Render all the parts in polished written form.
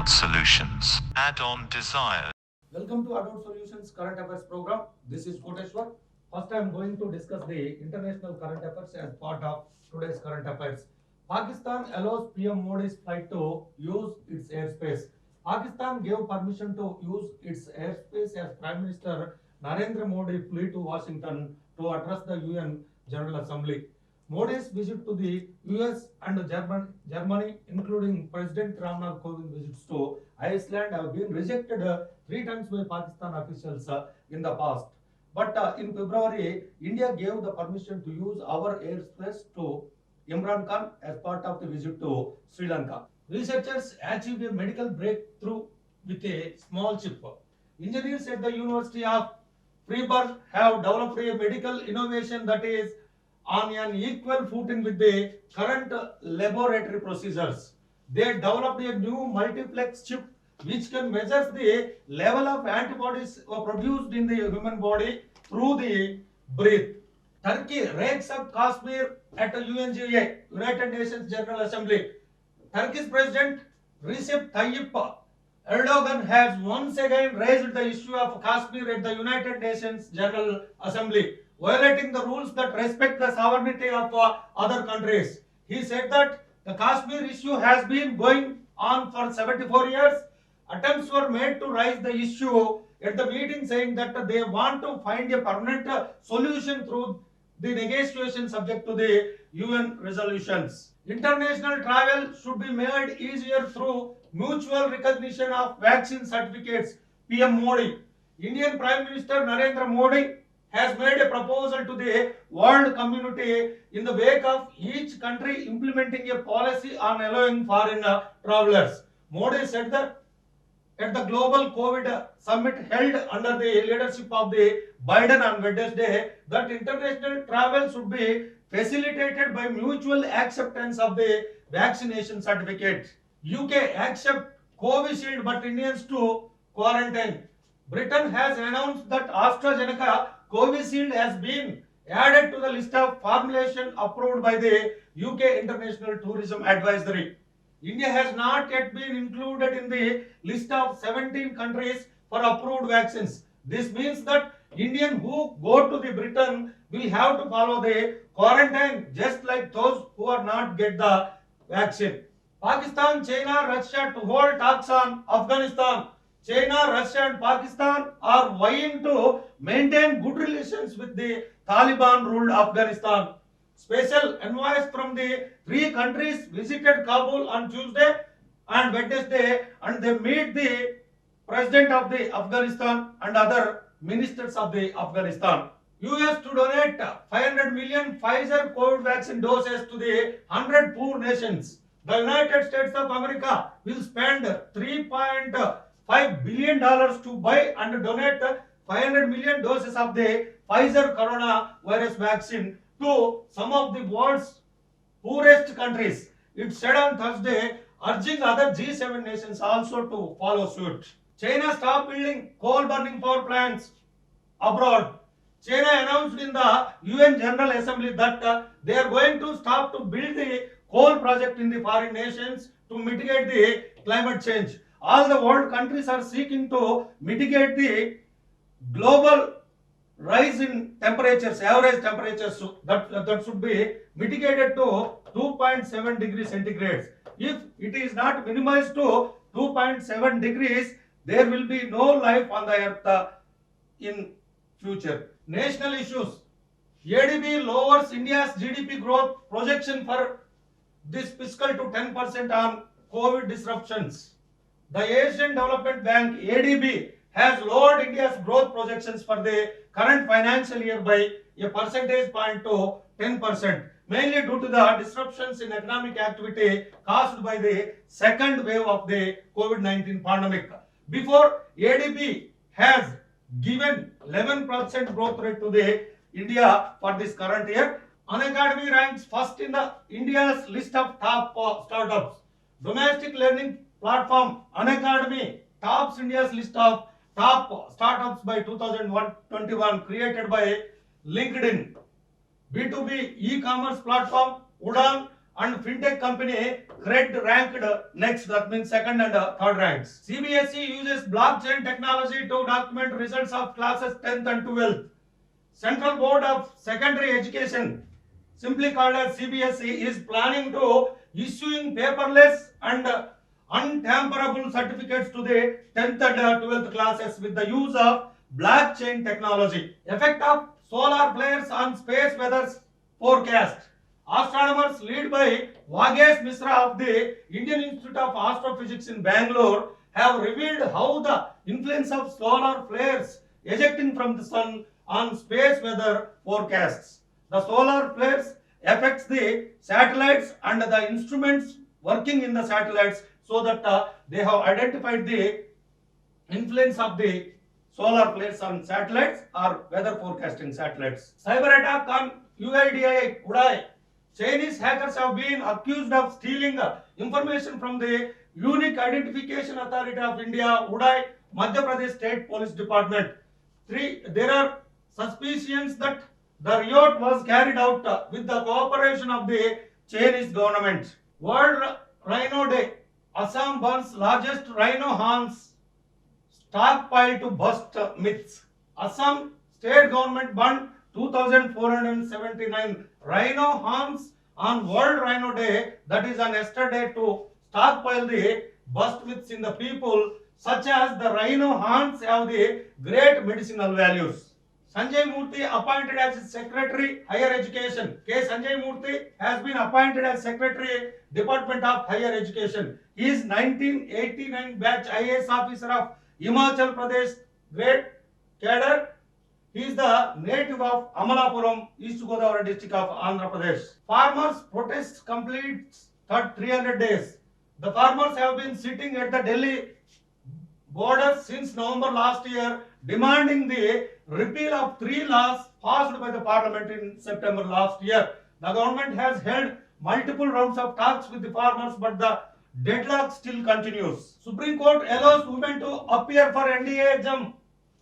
Adult Solutions. Add-on Desire. Welcome to Adult Solutions Current Affairs program. This is Koteshwar. First, I am going to discuss the international current affairs as part of today's current affairs. Pakistan allows PM Modi's flight to use its airspace. Pakistan gave permission to use its airspace as Prime Minister Narendra Modi flew to Washington to address the UN General Assembly. Modi's visit to the US and Germany, including President Ramnath Kovind visits to Iceland, have been rejected 3 times by Pakistan officials in the past. But in February, India gave the permission to use our airspace to Imran Khan as part of the visit to Sri Lanka. Researchers achieved a medical breakthrough with a small chip. Engineers at the University of Freiburg have developed a medical innovation that is on an equal footing with the current laboratory procedures. They developed a new multiplex chip which can measure the level of antibodies produced in the human body through the breath. Turkey rakes up Kashmir at UNGA, United Nations General Assembly. Turkey's President Recep Tayyip Erdogan has once again raised the issue of Kashmir at the United Nations General Assembly, violating the rules that respect the sovereignty of other countries. He said that the Kashmir issue has been going on for 74 years. Attempts were made to raise the issue at the meeting, saying that they want to find a permanent solution through the negotiation subject to the UN resolutions. International travel should be made easier through mutual recognition of vaccine certificates. PM Modi. Indian Prime Minister Narendra Modi has made a proposal to the world community in the wake of each country implementing a policy on allowing foreign travelers. Modi said that at the global COVID summit held under the leadership of the Biden on Wednesday that international travel should be facilitated by mutual acceptance of the vaccination certificate. UK accept Covishield but Indians to quarantine. Britain has announced that AstraZeneca Covishield has been added to the list of formulation approved by the UK International Tourism Advisory. India has not yet been included in the list of 17 countries for approved vaccines. This means that Indians who go to the Britain will have to follow the quarantine just like those who are not get the vaccine. Pakistan, China, Russia to hold talks on Afghanistan. China, Russia and Pakistan are vying to maintain good relations with the Taliban-ruled Afghanistan. Special envoys from the 3 countries visited Kabul on Tuesday and Wednesday and they meet the President of the Afghanistan and other ministers of the Afghanistan. US to donate 500 million Pfizer COVID vaccine doses to the 100 poor nations. The United States of America will spend $3.5 billion to buy and donate 500 million doses of the Pfizer coronavirus vaccine to some of the world's poorest countries. It said on Thursday, urging other G7 nations also to follow suit. China stopped building coal burning power plants abroad. China announced in the UN General Assembly that they are going to stop to build the coal project in the foreign nations to mitigate the climate change. All the world countries are seeking to mitigate the global rise in temperatures, average temperatures that should be mitigated to 2.7 degrees centigrade. If it is not minimized to 2.7 degrees, there will be no life on the earth in future. National issues. ADB lowers India's GDP growth projection for this fiscal to 10% on COVID disruptions. The Asian Development Bank ADB has lowered India's growth projections for the current financial year by a percentage point to 10%, mainly due to the disruptions in economic activity caused by the second wave of the COVID-19 pandemic. Before, ADB has given 11% growth rate to the India for this current year. Unacademy ranks first in the India's list of top startups. Domestic learning platform Unacademy tops India's list of top startups by 2021 created by LinkedIn. B2B e-commerce platform Udaan and fintech company Cred ranked next, that means second and third ranks. CBSE uses blockchain technology to document results of classes 10th and 12th. Central Board of Secondary Education, simply called as CBSE, is planning to issuing paperless and untamperable certificates to the 10th and 12th classes with the use of blockchain technology. Effect of solar flares on space weather forecast. Astronomers led by Vagesh Misra of the Indian Institute of Astrophysics in Bangalore have revealed how the influence of solar flares ejecting from the sun on space weather forecasts. The solar flares affects the satellites and the instruments working in the satellites, so that they have identified the influence of the solar flares on satellites or weather forecasting satellites. Cyber attack on UIDAI. Chinese hackers have been accused of stealing information from the Unique Identification Authority of India, UDAI, Madhya Pradesh State Police Department. There are suspicions that the riot was carried out with the cooperation of the Chinese government. World Rhino Day. Assam burns largest rhino horns stockpile to bust myths. Assam state government burned 2,479 rhino horns on World Rhino Day, that is on yesterday, to stockpile the bust myths in the people, such as the rhino horns have the great medicinal values. Sanjay Murthy appointed as Secretary Higher Education. K. Sanjay Murthy has been appointed as Secretary Department of Higher Education. He is 1989 batch IAS officer of Himachal Pradesh Great Cadre. He is the native of Amalapuram, East Godavari district of Andhra Pradesh. Farmers protest completes 300 days. The farmers have been sitting at the Delhi border since November last year, demanding the repeal of 3 laws passed by the parliament in September last year. The government has held multiple rounds of talks with the farmers, but the deadlock still continues. Supreme Court allows women to appear for NDA exam.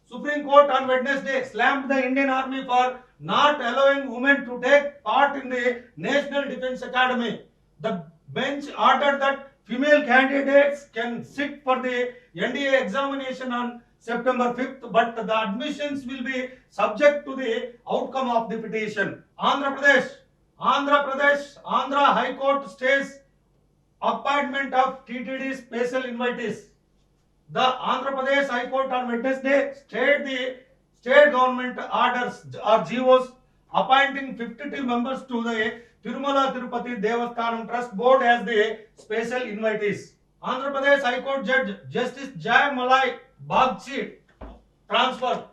Supreme Court on Wednesday slammed the Indian Army for not allowing women to take part in the National Defence Academy. The bench ordered that female candidates can sit for the NDA examination on September 5th, but the admissions will be subject to the outcome of the petition. Andhra High Court stays appointment of TTD special invitees. The Andhra Pradesh High Court on Wednesday stayed the state government orders or GOs appointing 52 members to the Tirumala Tirupati Devasthanam Trust Board as the special invitees. Andhra Pradesh High Court Judge Justice Jai Malai Bagchi transfer.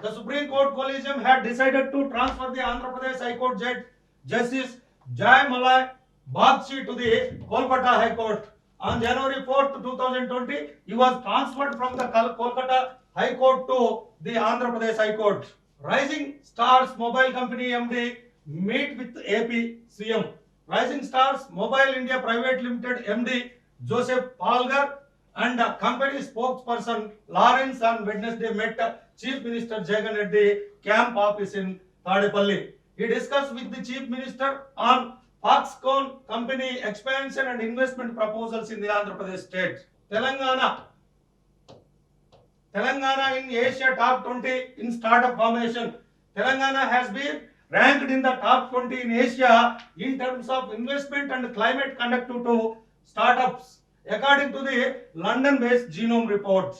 The Supreme Court Collegium had decided to transfer the Andhra Pradesh High Court Judge Justice Jai Malai Bagchi to the Kolkata High Court. On January 4th, 2020, he was transferred from the Kolkata High Court to the Andhra Pradesh High Court. Rising Stars Mobile Company MD meet with AP CM. Rising Stars Mobile India Private Limited MD Joseph Palgar and company spokesperson Lawrence on Wednesday met Chief Minister Jagan at the camp office in Tadepalli. He discussed with the Chief Minister on Foxconn company expansion and investment proposals in the Andhra Pradesh state. Telangana in Asia top 20 in startup formation. Telangana has been ranked in the top 20 in Asia in terms of investment and climate conducive to startups, according to the London-based Genome report.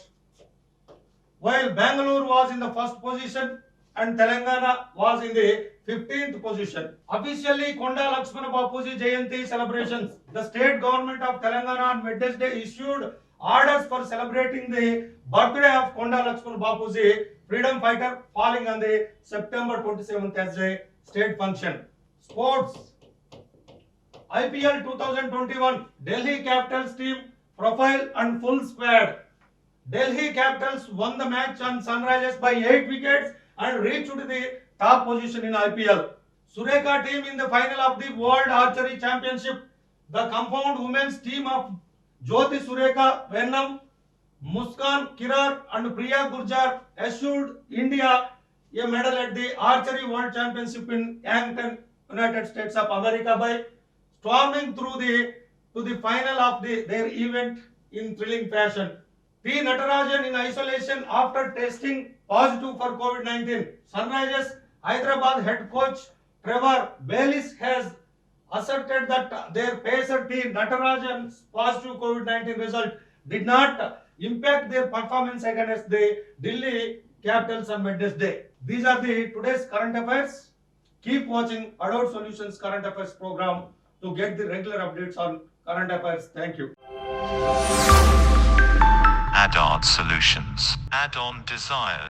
While Bangalore was in the first position and Telangana was in the 15th position. Officially, Konda Lakshmana Bapuji Jayanti celebrations. The state government of Telangana on Wednesday issued orders for celebrating the birthday of Konda Lakshmana Bapuji, freedom fighter, falling on the September 27th as a state function. Sports. IPL 2021, Delhi Capitals team profile and full squad. Delhi Capitals won the match on Sunrisers by 8 wickets and reached the top position in IPL. Sureka team in the final of the World Archery Championship. The compound women's team of Jyoti Sureka Vennam, Muskan Kirar and Priya Gurjar assured India a medal at the Archery World Championship in Yankton, United States of America by storming through to the final of their event in thrilling fashion. P. Natarajan in isolation after testing positive for COVID-19. Sunrisers Hyderabad head coach Trevor Bayliss has asserted that their pacer T. Natarajan's positive COVID-19 result did not impact their performance against the Delhi Capitals on Wednesday. These are the today's current affairs. Keep watching Adult Solutions Current Affairs program to get the regular updates on current affairs. Thank you. Add-on solutions. Add-on desired.